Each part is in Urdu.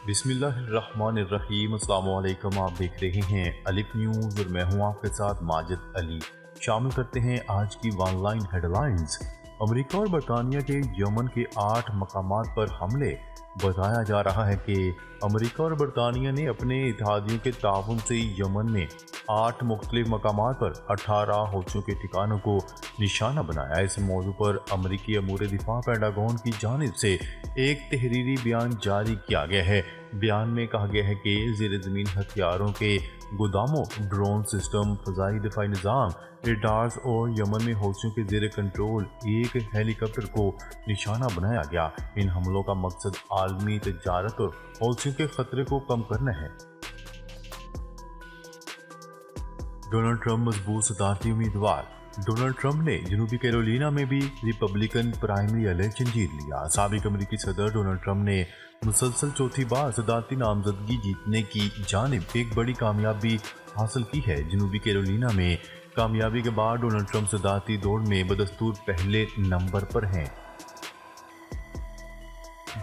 بسم اللہ الرحمن الرحیم۔ السلام علیکم، آپ دیکھ رہے ہیں الف نیوز اور میں ہوں آپ کے ساتھ ماجد علی۔ شامل کرتے ہیں آج کی آن لائن ہیڈ لائنز۔ امریکہ اور برطانیہ کے یمن کے 8 مقامات پر حملے۔ بتایا جا رہا ہے کہ امریکہ اور برطانیہ نے اپنے اتحادیوں کے تعاون سے یمن میں 8 مختلف مقامات پر 18 حوثیوں کے ٹھکانوں کو نشانہ بنایا۔ اس موضوع پر امریکی امور دفاع پینٹاگون کی جانب سے ایک تحریری بیان جاری کیا گیا ہے۔ بیان میں کہا گیا ہے کہ زیر زمین ہتھیاروں کے گوداموں، ڈرون سسٹم، فضائی دفاعی نظام، ریڈارز اور یمن میں حوثیوں کے زیر کنٹرول ایک ہیلی کاپٹر کو نشانہ بنایا گیا۔ ان حملوں کا مقصد عالمی تجارت اور حوثیوں کے خطرے کو کم کرنا ہے۔ ڈونلڈ ٹرمپ مضبوط صدارتی امیدوار۔ ڈونلڈ ٹرمپ نے جنوبی کیرولینا میں بھی ریپبلکن پرائمری الیکشن جیت لیا۔ سابق امریکی صدر ڈونلڈ ٹرمپ نے مسلسل چوتھی بار صدارتی نامزدگی جیتنے کی جانب ایک بڑی کامیابی حاصل کی ہے۔ جنوبی کیرولینا میں کامیابی کے بعد ڈونلڈ ٹرمپ صدارتی دوڑ میں بدستور پہلے نمبر پر ہیں۔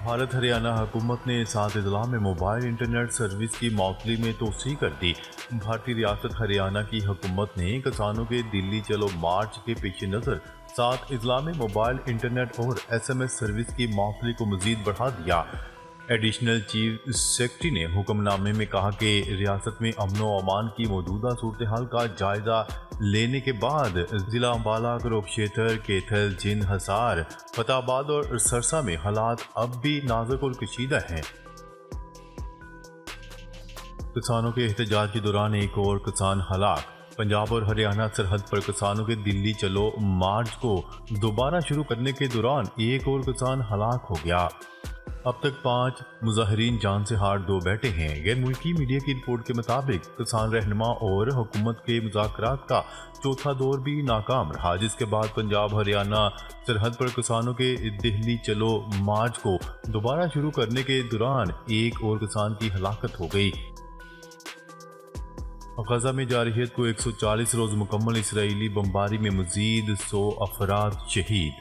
بھارت ہریانہ حکومت نے 7 اضلاع میں موبائل انٹرنیٹ سروس کی معطلی میں توسیع کر دی۔ بھارتی ریاست ہریانہ کی حکومت نے کسانوں کے دلی چلو مارچ کے پیش نظر 7 اضلاع میں موبائل انٹرنیٹ اور SMS سروس کی معطلی کو مزید بڑھا دیا۔ ایڈیشنل چیف سیکرٹری نے حکم نامے میں کہا کہ ریاست میں امن و امان کی موجودہ صورتحال کا جائزہ لینے کے بعد ضلع امبالہ، کروکشیتر، کیتھل، جند، حصار، فتح آباد اور سرسا میں حالات اب بھی نازک اور کشیدہ ہیں۔ کسانوں کے احتجاج کے دوران ایک اور کسان ہلاک۔ پنجاب اور ہریانہ سرحد پر کسانوں کے دلی چلو مارچ کو دوبارہ شروع کرنے کے دوران ایک اور کسان ہلاک ہو گیا۔ اب تک 5 مظاہرین جان سے ہار 2 بیٹھے ہیں۔ غیر ملکی میڈیا کی رپورٹ کے مطابق کسان رہنما اور حکومت کے مذاکرات کا چوتھا دور بھی ناکام رہا، جس کے بعد پنجاب ہریانہ سرحد پر کسانوں کے دہلی چلو مارچ کو دوبارہ شروع کرنے کے دوران ایک اور کسان کی ہلاکت ہو گئی۔ غزہ میں جارحیت کو 140 روز مکمل۔ اسرائیلی بمباری میں مزید 100 افراد شہید۔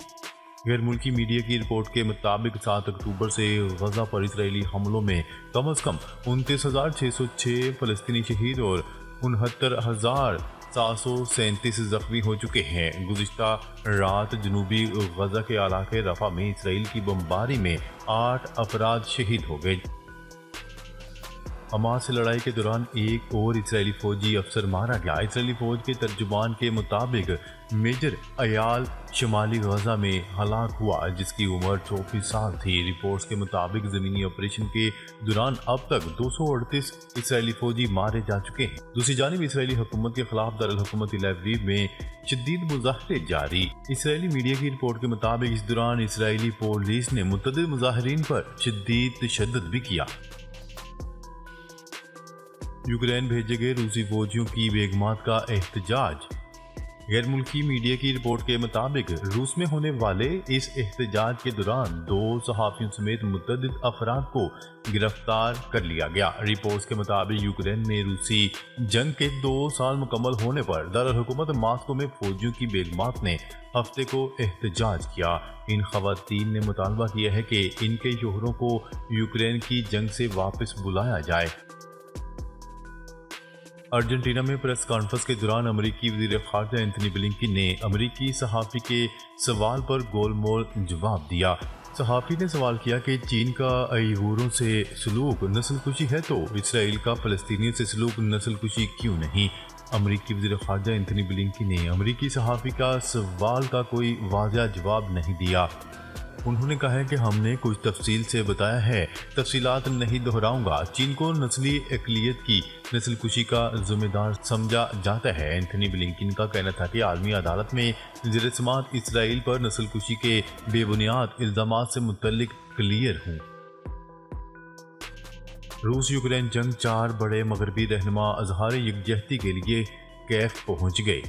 غیر ملکی میڈیا کی رپورٹ کے مطابق 7 اکتوبر سے غزہ پر اسرائیلی حملوں میں کم از کم 29,606 فلسطینی شہید اور 69,737 زخمی ہو چکے ہیں۔ گزشتہ رات جنوبی غزہ کے علاقے رفح میں اسرائیل کی بمباری میں 8 افراد شہید ہو گئے۔ حماس سے لڑائی کے دوران ایک اور اسرائیلی فوجی افسر مارا گیا۔ اسرائیلی فوج کے ترجمان کے مطابق میجر ایال شمالی غزہ میں ہلاک ہوا، جس کی عمر 34 سال تھی۔ رپورٹس کے مطابق زمینی آپریشن کے دوران اب تک 238 اسرائیلی فوجی مارے جا چکے ہیں۔ دوسری جانب اسرائیلی حکومت کے خلاف دارالحکومت تل ابیب میں شدید مظاہرے جاری۔ اسرائیلی میڈیا کی رپورٹ کے مطابق اس دوران اسرائیلی پولیس نے متعدد مظاہرین پر شدید تشدد بھی کیا۔ یوکرین بھیجے گئے روسی فوجیوں کی بیگمات کا احتجاج۔ غیر ملکی میڈیا کی رپورٹ کے مطابق روس میں ہونے والے اس احتجاج کے دوران 2 صحافیوں سمیت متعدد افراد کو گرفتار کر لیا گیا۔ رپورٹس کے مطابق یوکرین میں روسی جنگ کے 2 سال مکمل ہونے پر دارالحکومت ماسکو میں فوجیوں کی بیگمات نے ہفتے کو احتجاج کیا۔ ان خواتین نے مطالبہ کیا ہے کہ ان کے شوہروں کو یوکرین کی جنگ سے واپس بلایا جائے۔ ارجنٹینا میں پریس کانفرنس کے دوران امریکی وزیر خارجہ اینتھنی بلنکن نے امریکی صحافی کے سوال پر گول مول جواب دیا۔ صحافی نے سوال کیا کہ چین کا ایغوروں سے سلوک نسل کشی ہے تو اسرائیل کا فلسطینیوں سے سلوک نسل کشی کیوں نہیں؟ امریکی وزیر خارجہ اینتھنی بلنکن نے امریکی صحافی کا سوال کا کوئی واضح جواب نہیں دیا۔ انہوں نے کہا کہ ہم نے کچھ تفصیل سے بتایا ہے، تفصیلات نہیں دہراؤں گا۔ چین کو نسلی اقلیت کی نسل کشی کا ذمہ دار سمجھا جاتا ہے۔ اینتھنی بلنکن کا کہنا تھا کہ عالمی عدالت میں زیر سماعت اسرائیل پر نسل کشی کے بے بنیاد الزامات سے متعلق کلیئر ہوں۔ روس یوکرین جنگ 4 بڑے مغربی رہنما اظہار یکجہتی کے لیے کیف پہنچ گئے۔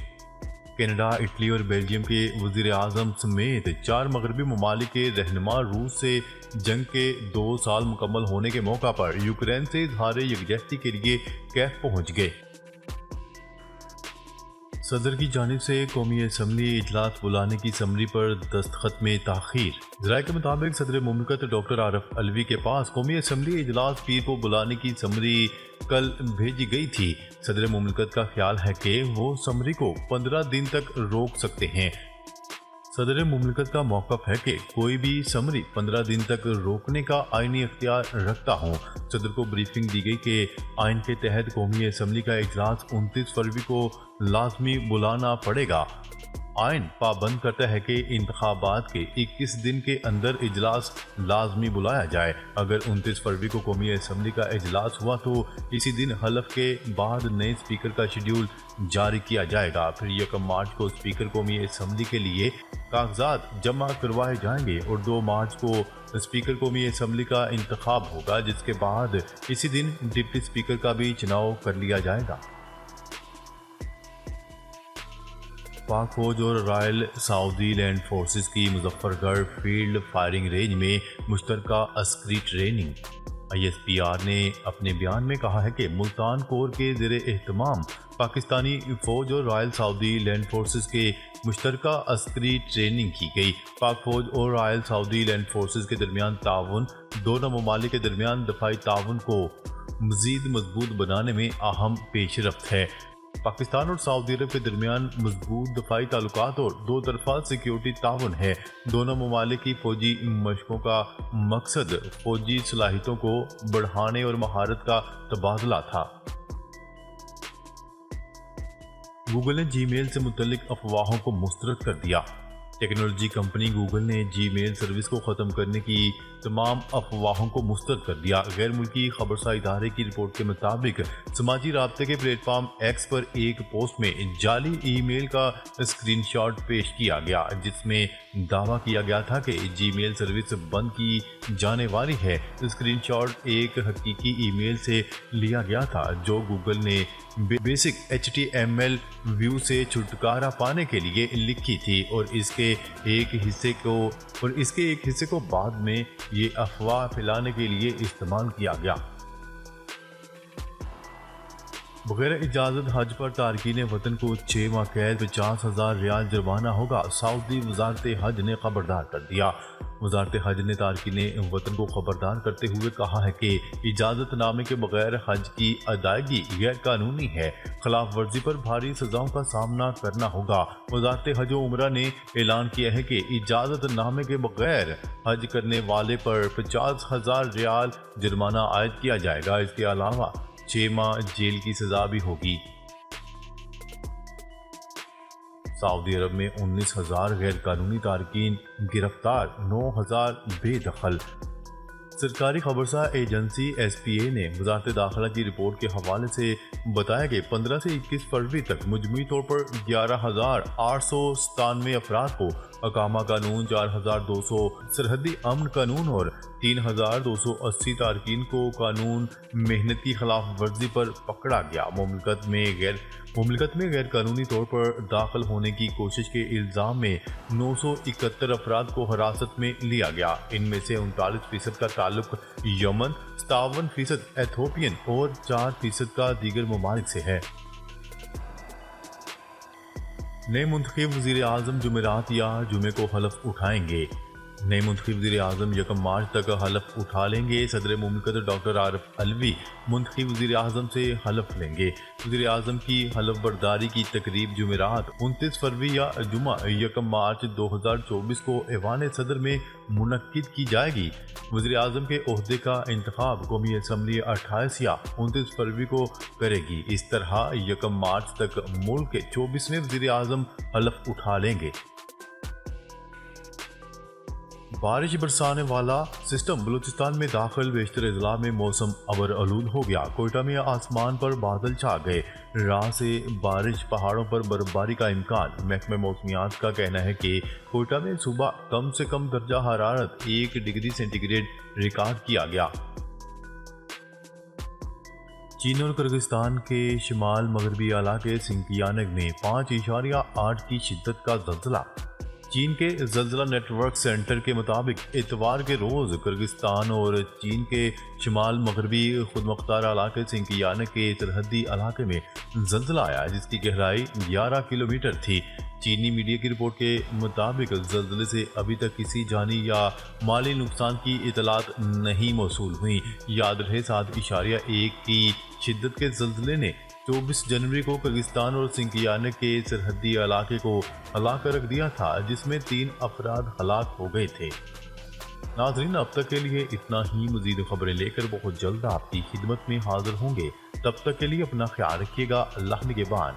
کینیڈا، اٹلی اور بیلجیم کے وزیر اعظم سمیت 4 مغربی ممالک کے رہنما روس سے جنگ کے 2 سال مکمل ہونے کے موقع پر یوکرین سے اظہار یکجہتی کے لیے کیف پہنچ گئے۔ صدر کی جانب سے قومی اسمبلی اجلاس بلانے کی سمری پر دستخط میں تاخیر۔ ذرائع کے مطابق صدر مملکت ڈاکٹر عارف علوی کے پاس قومی اسمبلی اجلاس پیر کو بلانے کی سمری کل بھیجی گئی تھی۔ صدر مملکت کا خیال ہے کہ وہ سمری کو 15 دن تک روک سکتے ہیں۔ صدر مملکت کا موقف ہے کہ کوئی بھی سمری 15 دن تک روکنے کا آئینی اختیار رکھتا ہوں۔ صدر کو بریفنگ دی گئی کہ آئین کے تحت قومی اسمبلی کا اجلاس 29 فروری کو لازمی بلانا پڑے گا۔ آئین پابند کرتا ہے کہ انتخابات کے 21 دن کے اندر اجلاس لازمی بلایا جائے۔ اگر 29 فروری کو قومی اسمبلی کا اجلاس ہوا تو اسی دن حلف کے بعد نئے اسپیکر کا شیڈول جاری کیا جائے گا۔ پھر 1 مارچ کو اسپیکر قومی اسمبلی کے لیے کاغذات جمع کروائے جائیں گے اور 2 مارچ کو اسپیکر قومی اسمبلی کا انتخاب ہوگا، جس کے بعد اسی دن ڈپٹی اسپیکر کا بھی چناؤ کر لیا جائے گا۔ پاک فوج اور رائل سعودی لینڈ فورسز کی مظفر گڑھ فیلڈ فائرنگ رینج میں مشترکہ عسکری ٹریننگ۔ ISPR نے اپنے بیان میں کہا ہے کہ ملتان کور کے زیر اہتمام پاکستانی فوج اور رائل سعودی لینڈ فورسز کے مشترکہ عسکری ٹریننگ کی گئی۔ پاک فوج اور رائل سعودی لینڈ فورسز کے درمیان تعاون دونوں ممالک کے درمیان دفاعی تعاون کو مزید مضبوط بنانے میں اہم پیش رفت ہے۔ پاکستان اور سعودی عرب کے درمیان مضبوط دفاعی تعلقات اور 2 طرفہ سیکیورٹی تعاون ہے۔ دونوں ممالک کی فوجی مشقوں کا مقصد فوجی صلاحیتوں کو بڑھانے اور مہارت کا تبادلہ تھا۔ گوگل نے جی میل سے متعلق افواہوں کو مسترد کر دیا۔ ٹیکنالوجی کمپنی گوگل نے جی میل سروس کو ختم کرنے کی تمام افواہوں کو مسترد کر دیا۔ غیر ملکی خبرساں ادارے کی رپورٹ کے مطابق سماجی رابطے کے پلیٹ فارم ایکس پر ایک پوسٹ میں جعلی ای میل کا اسکرین شاٹ پیش کیا گیا، جس میں دعویٰ کیا گیا تھا کہ جی میل سروس بند کی جانے والی ہے۔ اسکرین شاٹ ایک حقیقی ای میل سے لیا گیا تھا جو گوگل نے بیسک HTML ویو سے چھٹکارا پانے کے لیے لکھی تھی اور اس کے ایک حصے کو بعد میں یہ افواہ پھیلانے کے لیے استعمال کیا گیا۔ بغیر اجازت حج پر تارکین وطن کو 6 ماہ قید 50,000 ریال جرمانہ ہوگا، سعودی وزارت حج نے خبردار کر دیا۔ وزارت حج نے تارکین وطن کو خبردار کرتے ہوئے کہا ہے کہ اجازت نامے کے بغیر حج کی ادائیگی غیر قانونی ہے، خلاف ورزی پر بھاری سزاؤں کا سامنا کرنا ہوگا۔ وزارت حج و عمرہ نے اعلان کیا ہے کہ اجازت نامے کے بغیر حج کرنے والے پر 50,000 ریال جرمانہ عائد کیا جائے گا۔ اس کے علاوہ 6 ماہ جیل کی سزا بھی ہوگی۔ سعودی عرب میں 19,000 غیر قانونی تارکین گرفتار، 9,000 بے دخل۔ سرکاری خبرساں ایجنسی SPA نے وزارت داخلہ کی رپورٹ کے حوالے سے بتایا کہ 15 سے 21 فروری تک مجموعی طور پر 11,897 افراد کو اقامہ قانون، 4,200 سرحدی امن قانون اور 3,280 تارکین کو قانون محنت کی خلاف ورزی پر پکڑا گیا۔ مملکت میں غیر قانونی طور پر داخل ہونے کی کوشش کے الزام میں 971 افراد کو حراست میں لیا گیا۔ ان میں سے 39% کا تعلق یمن، 57% ایتھوپین اور 4% کا دیگر ممالک سے ہے۔ نئے منتخب وزیر اعظم جمعرات یا جمعے کو حلف اٹھائیں گے۔ نئے منتخب وزیر اعظم 1 مارچ تک حلف اٹھا لیں گے۔ صدر مملکت ڈاکٹر عارف علوی منتخب وزیر اعظم سے حلف لیں گے۔ وزیر اعظم کی حلف برداری کی تقریب جمعرات 29 فروری یا جمعہ 1 مارچ 2024 کو ایوان صدر میں منعقد کی جائے گی۔ وزیر اعظم کے عہدے کا انتخاب قومی اسمبلی 28 یا 29 فروری کو کرے گی۔ اس طرح 1 مارچ تک ملک کے 24ویں وزیر اعظم حلف اٹھا لیں گے۔ بارش برسانے والا سسٹم بلوچستان میں داخل، بیشتر اضلاع میں موسم ابر آلود ہو گیا۔ کوئٹہ میں آسمان پر بادل چھا گئے، رات سے بارش، پہاڑوں پر برف باری کا امکان۔ محکمہ موسمیات کا کہنا ہے کہ کوئٹہ میں صبح کم سے کم درجہ حرارت 1 ڈگری سینٹی گریڈ ریکارڈ کیا گیا۔ چین اور کرغزستان کے شمال مغربی علاقے سنکیانگ میں 5.8 کی شدت کا زلزلہ۔ چین کے زلزلہ نیٹ ورک سینٹر کے مطابق اتوار کے روز کرغستان اور چین کے شمال مغربی خود مختار علاقے سنکیان کے سرحدی علاقے میں زلزلہ آیا جس کی گہرائی 11 کلومیٹر تھی۔ چینی میڈیا کی رپورٹ کے مطابق زلزلے سے ابھی تک کسی جانی یا مالی نقصان کی اطلاعات نہیں موصول ہوئیں۔ یاد رہے 7.1 کی شدت کے زلزلے نے 24 جنوری کو کرغستان اور سنکیان کے سرحدی علاقے کو ہلا کر رکھ دیا تھا جس میں 3 افراد ہلاک ہو گئے تھے۔ ناظرین اب تک کے لیے اتنا ہی، مزید خبریں لے کر بہت جلد آپ کی خدمت میں حاضر ہوں گے۔ تب تک کے لیے اپنا خیال رکھیے گا۔ اللہ نگہبان۔